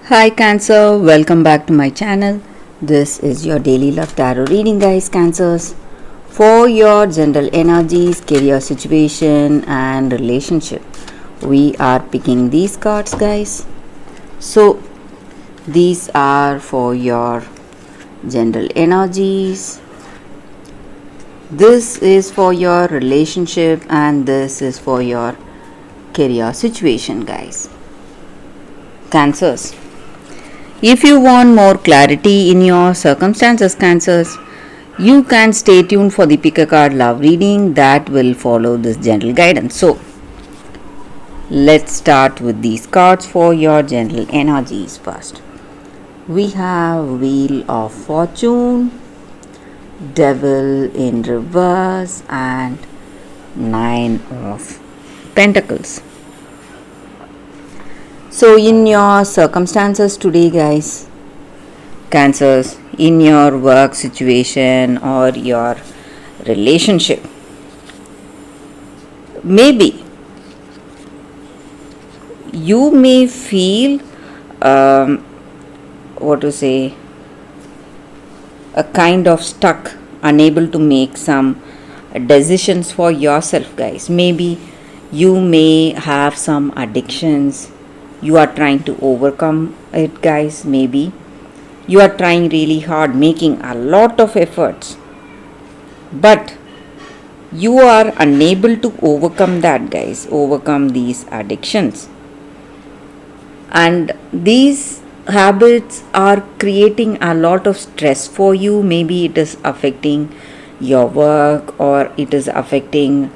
Hi Cancer, welcome back to my channel. This is your daily love tarot reading, guys. Cancers, for your general energies, career situation and relationship. We are picking these cards, guys. So these are for your general energies. This is for your relationship and this is for your career situation, guys. Cancers, if you want more clarity in your circumstances, Cancers, you can stay tuned for the pick a card love reading that will follow this general guidance. So, let's start with these cards for your general energies first. We have Wheel of Fortune, Devil in reverse, and Nine of Pentacles. So, in your circumstances today, guys, Cancers, in your work situation or your relationship, maybe you may feel a kind of stuck, unable to make some decisions for yourself, guys. Maybe you may have some addictions, you are trying to overcome it, guys. Maybe you are trying really hard, making a lot of efforts, but you are unable to overcome that, guys, overcome these addictions. And these habits are creating a lot of stress for you. Maybe it is affecting your work or it is affecting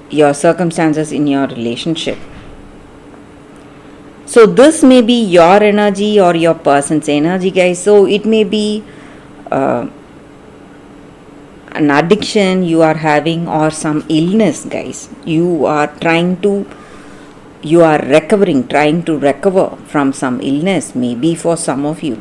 your circumstances in your relationship. So this may be your energy or your person's energy, guys. So it may be an addiction you are having or some illness, guys. You are trying to recover from some illness. Maybe for some of you,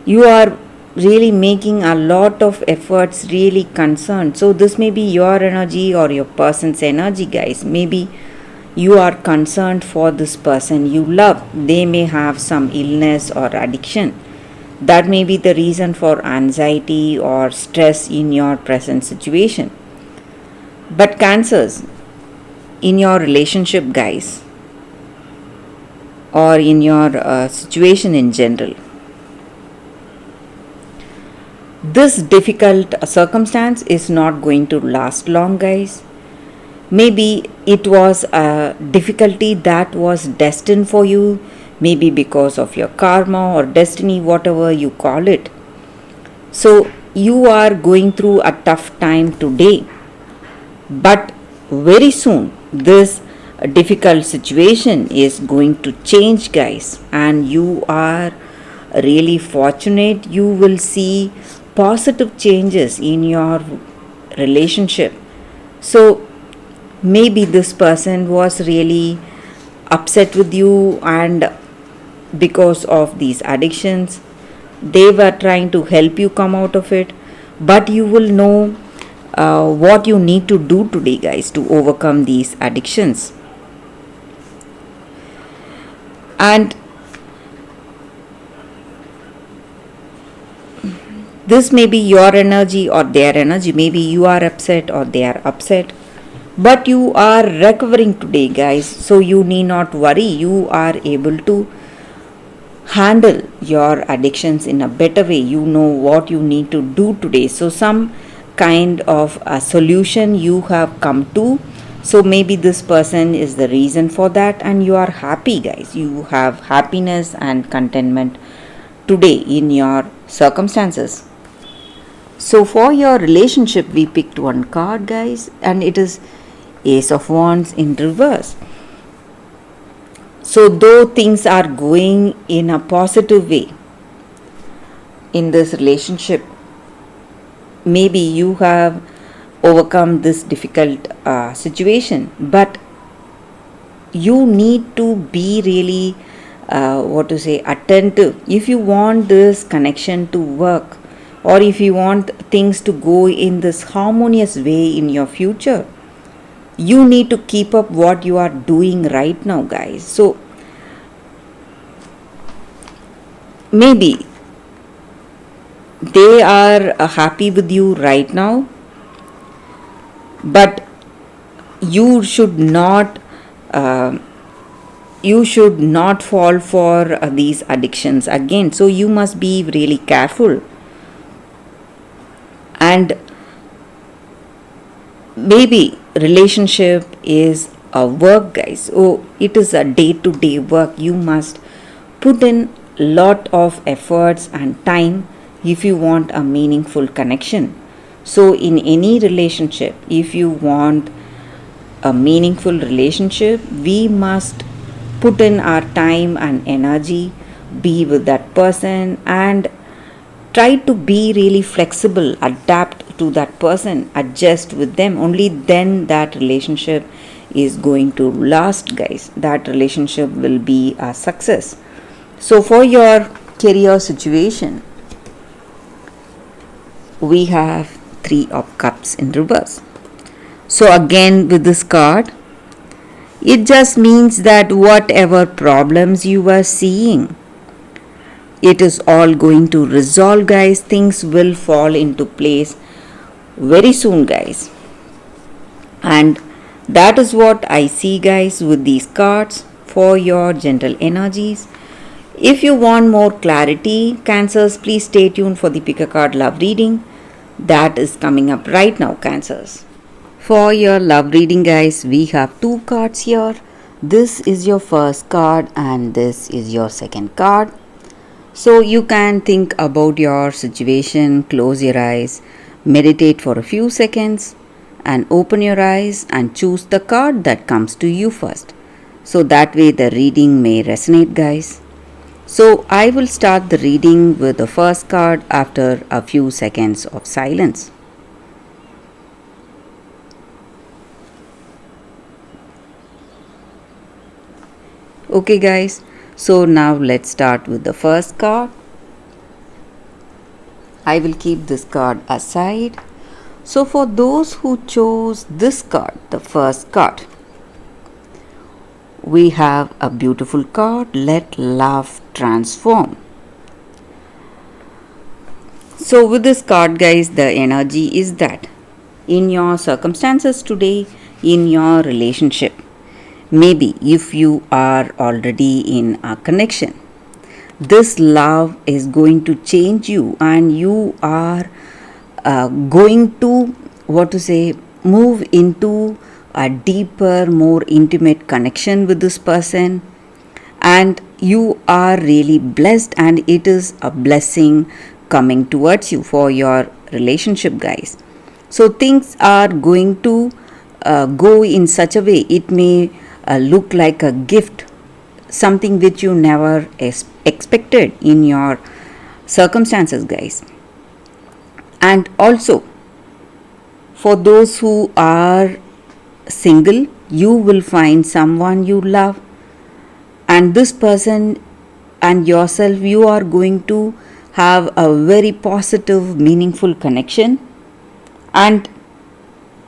you are really making a lot of efforts, really concerned. So this may be your energy or your person's energy, guys. Maybe you are concerned for this person you love. They may have some illness or addiction. That may be the reason for anxiety or stress in your present situation. But Cancers, in your relationship, guys, or in your situation in general, this difficult circumstance is not going to last long, guys. Maybe it was a difficulty that was destined for you, maybe because of your karma or destiny, whatever you call it. So you are going through a tough time today, but very soon this difficult situation is going to change, guys, and you are really fortunate. You will see positive changes in your relationship. So maybe this person was really upset with you, and because of these addictions, they were trying to help you come out of it. But you will know what you need to do today, guys, to overcome these addictions. And this may be your energy or their energy. Maybe you are upset or they are upset, but you are recovering today, guys. So you need not worry. You are able to handle your addictions in a better way. You know what you need to do today. So some kind of a solution you have come to. So maybe this person is the reason for that, and you are happy, guys. You have happiness and contentment today in your circumstances. So for your relationship, we picked one card, guys, and it is Ace of Wands in reverse. So though things are going in a positive way in this relationship, maybe you have overcome this difficult situation, but you need to be really attentive. If you want this connection to work, or if you want things to go in this harmonious way in your future, you need to keep up what you are doing right now, guys. So maybe they are happy with you right now, but you should not uh, you should not fall for these addictions again. So you must be really careful. And maybe relationship is a work, guys. Oh, it is a day to day work. You must put in lot of efforts and time if you want a meaningful connection. So in any relationship, if you want a meaningful relationship, we must put in our time and energy, be with that person, and try to be really flexible, adapt to that person, adjust with them. Only then that relationship is going to last, guys. That relationship will be a success. So for your career situation, we have 3 of cups in reverse. So again with this card, it just means that whatever problems you were seeing, it is all going to resolve, guys. Things will fall into place very soon, guys. And that is what I see, guys, with these cards for your general energies. If you want more clarity, Cancers, please stay tuned for the pick a card love reading that is coming up right now, Cancers. For your love reading, guys, we have 2 cards here. This is your first card and this is your second card. So you can think about your situation, close your eyes, meditate for a few seconds, and open your eyes and choose the card that comes to you first. So that way the reading may resonate, guys. So I will start the reading with the first card after a few seconds of silence. Okay, guys. So now let's start with the first card. I will keep this card aside. So for those who chose this card, the first card, we have a beautiful card, Let Love Transform. So with this card, guys, the energy is that in your circumstances today, in your relationship, maybe if you are already in a connection, this love is going to change you and you are going to move into a deeper, more intimate connection with this person, and you are really blessed, and it is a blessing coming towards you for your relationship, guys. So things are going to go in such a way, it may look like a gift, something which you never expected in your circumstances, guys. And also for those who are single, you will find someone you love, and this person and yourself, you are going to have a very positive, meaningful connection. And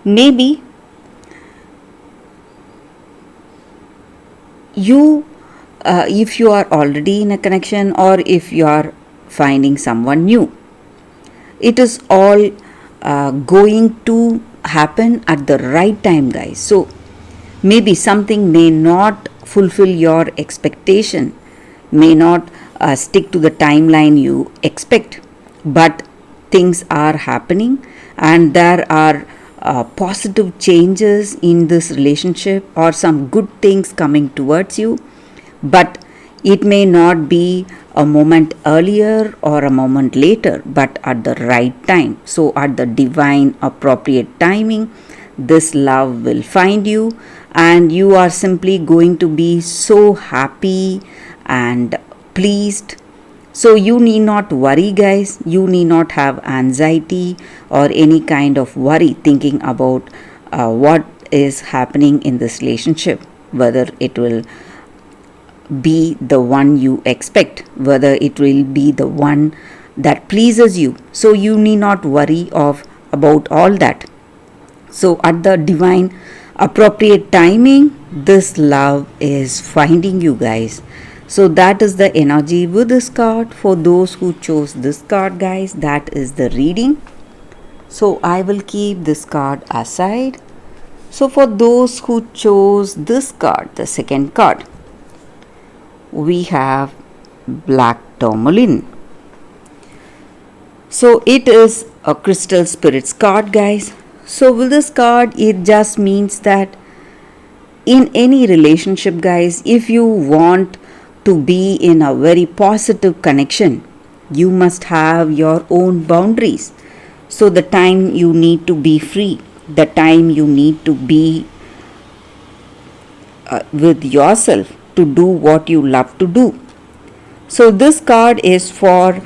maybe you if you are already in a connection or if you are finding someone new, it is all going to happen at the right time, guys. So maybe something may not fulfill your expectation, may not stick to the timeline you expect, but things are happening and there are positive changes in this relationship or some good things coming towards you, but it may not be a moment earlier or a moment later, but at the right time. So at the divine appropriate timing, this love will find you and you are simply going to be so happy and pleased. So you need not worry, guys. You need not have anxiety or any kind of worry thinking about what is happening in this relationship, whether it will be the one you expect, whether it will be the one that pleases you. So you need not worry about all that. So at the divine appropriate timing, this love is finding you, guys. So that is the energy with this card. For those who chose this card, guys, that is the reading. So I will keep this card aside. So for those who chose this card, the second card, we have Black Tourmaline. So it is a crystal spirits card, guys. So with this card, it just means that in any relationship, guys, if you want to be in a very positive connection, you must have your own boundaries. So the time you need to be free, the time you need to be with yourself to do what you love to do. So this card is for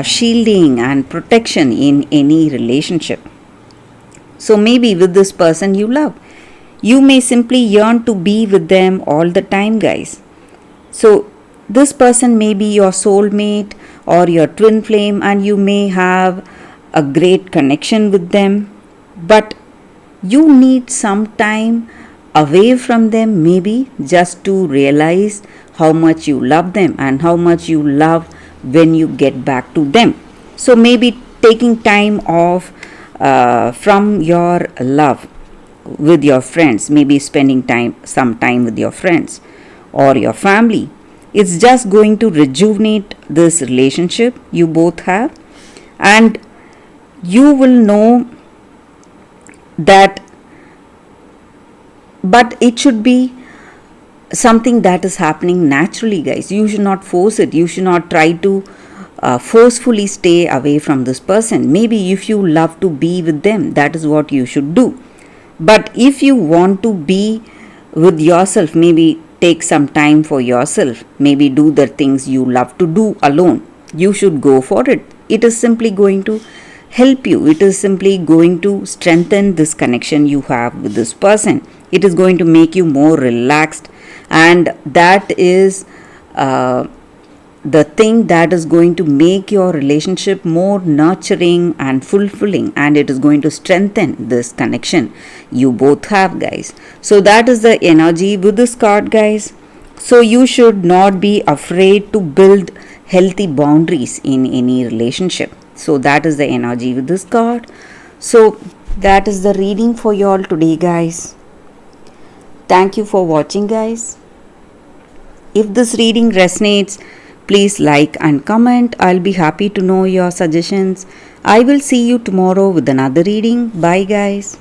shielding and protection in any relationship. So maybe with this person you love, you may simply yearn to be with them all the time, guys. So this person may be your soulmate or your twin flame, and you may have a great connection with them, but you need some time away from them, maybe just to realize how much you love them and how much you love when you get back to them. So maybe taking time off from your love with your friends, maybe spending some time with your friends or your family, it's just going to rejuvenate this relationship you both have, and you will know that. But it should be something that is happening naturally, guys. You should not force it. You should not try to forcefully stay away from this person. Maybe if you love to be with them, that is what you should do. But if you want to be with yourself, maybe take some time for yourself, maybe do the things you love to do alone, you should go for it. It is simply going to help you. It is simply going to strengthen this connection you have with this person. It is going to make you more relaxed, and that is the thing that is going to make your relationship more nurturing and fulfilling, and it is going to strengthen this connection you both have, guys. So that is the energy with this card, guys. So you should not be afraid to build healthy boundaries in any relationship. So that is the energy with this card. So that is the reading for you all today, guys. Thank you for watching, guys. If this reading resonates, please like and comment. I'll be happy to know your suggestions. I will see you tomorrow with another reading. Bye, guys.